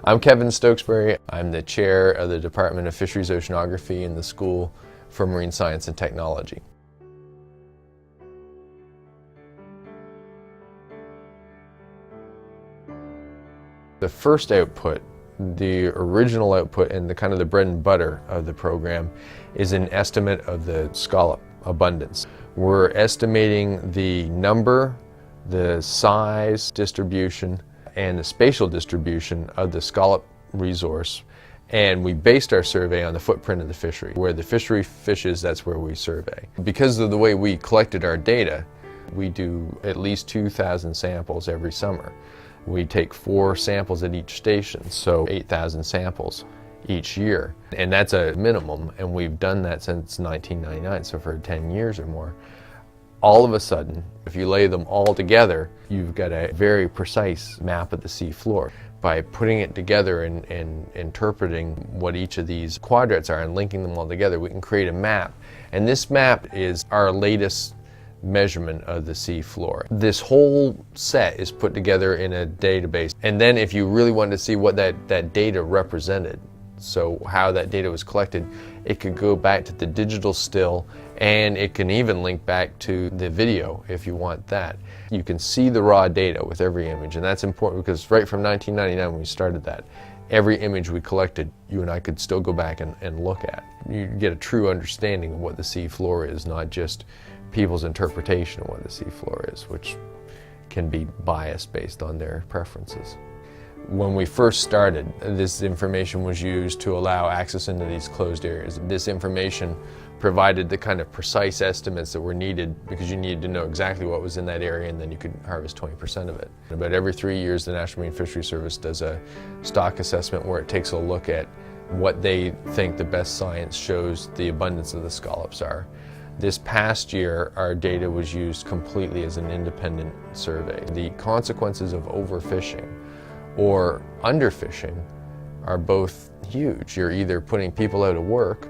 I'm Kevin Stokesbusy. I'm the chair of the Department of Fisheries Oceanography in the School for Marine Science and Technology. The first output, the original output and the kind of the bread and butter of the program, is an estimate of the scallop abundance. We're estimating the number, the size, distribution, and the spatial distribution of the scallop resource, and we based our survey on the footprint of the fishery. Where the fishery fishes, that's where we survey. Because of the way we collected our data, we do at least 2,000 samples every summer. We take 4 samples at each station, so 8,000 samples each year. And that's a minimum, and we've done that since 1999, so for 10 years or more. All of a sudden, if you lay them all together, you've got a very precise map of the sea floor. By putting it together and interpreting what each of these quadrants are and linking them all together, we can create a map. And this map is our latest measurement of the sea floor. This whole set is put together in a database. And then if you really wanted to see what that data represented, so how that data was collected, it could go back to the digital still, and it can even link back to the video if you want that. You can see the raw data with every image, and that's important because right from 1999 when we started that, every image we collected, you and I could still go back and look at. You get a true understanding of what the sea floor is, not just people's interpretation of what the sea floor is, which can be biased based on their preferences. When we first started, this information was used to allow access into these closed areas. This information provided the kind of precise estimates that were needed because you needed to know exactly what was in that area, and then you could harvest 20% of it. About every 3 years, the National Marine Fisheries Service does a stock assessment where it takes a look at what they think the best science shows the abundance of the scallops are. This past year, our data was used completely as an independent survey. The consequences of overfishing or underfishing are both huge. You're either putting people out of work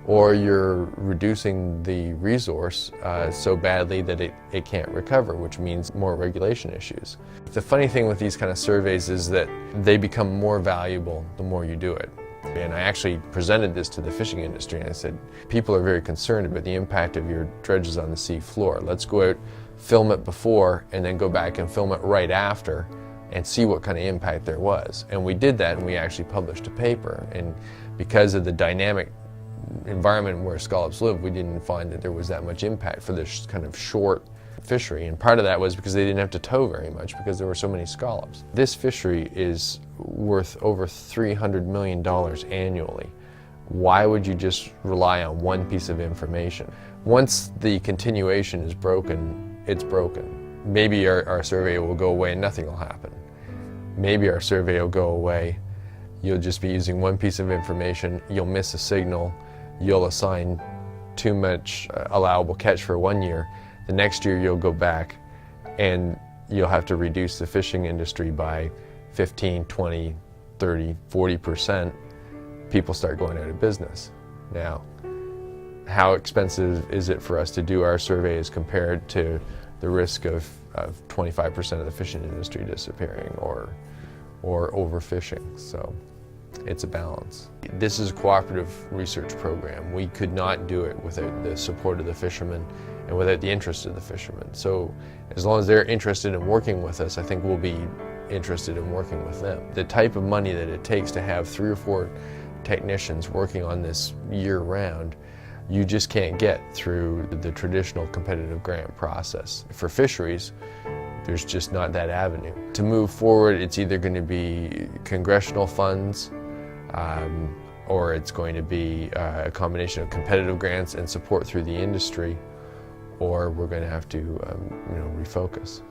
or you're reducing the resource so badly that it can't recover, which means more regulation issues. The funny thing with these kind of surveys is that they become more valuable the more you do it. And I actually presented this to the fishing industry, and I said, people are very concerned about the impact of your dredges on the sea floor. Let's go out, film it before, and then go back and film it right after and see what kind of impact there was. And we did that, and we actually published a paper. And because of the dynamic environment where scallops live, we didn't find that there was that much impact for this kind of short fishery. And part of that was because they didn't have to tow very much because there were so many scallops. This fishery is worth over $300 million annually. Why would you just rely on one piece of information? Once the continuation is broken, it's broken. Maybe our survey will go away and nothing will happen. Maybe our survey will go away, you'll just be using one piece of information, you'll miss a signal, you'll assign too much allowable catch for 1 year. The next year you'll go back and you'll have to reduce the fishing industry by 15, 20, 30, 40%. People start going out of business. Now, how expensive is it for us to do our survey as compared to the risk of 25% of the fishing industry disappearing or overfishing? So it's a balance. This is a cooperative research program. We could not do it without the support of the fishermen and without the interest of the fishermen. So as long as they're interested in working with us, I think we'll be interested in working with them. The type of money that it takes to have 3 or 4 technicians working on this year-round, you just can't get through the traditional competitive grant process. For fisheries, there's just not that avenue. To move forward, it's either going to be congressional funds or it's going to be a combination of competitive grants and support through the industry, or we're going to have to refocus.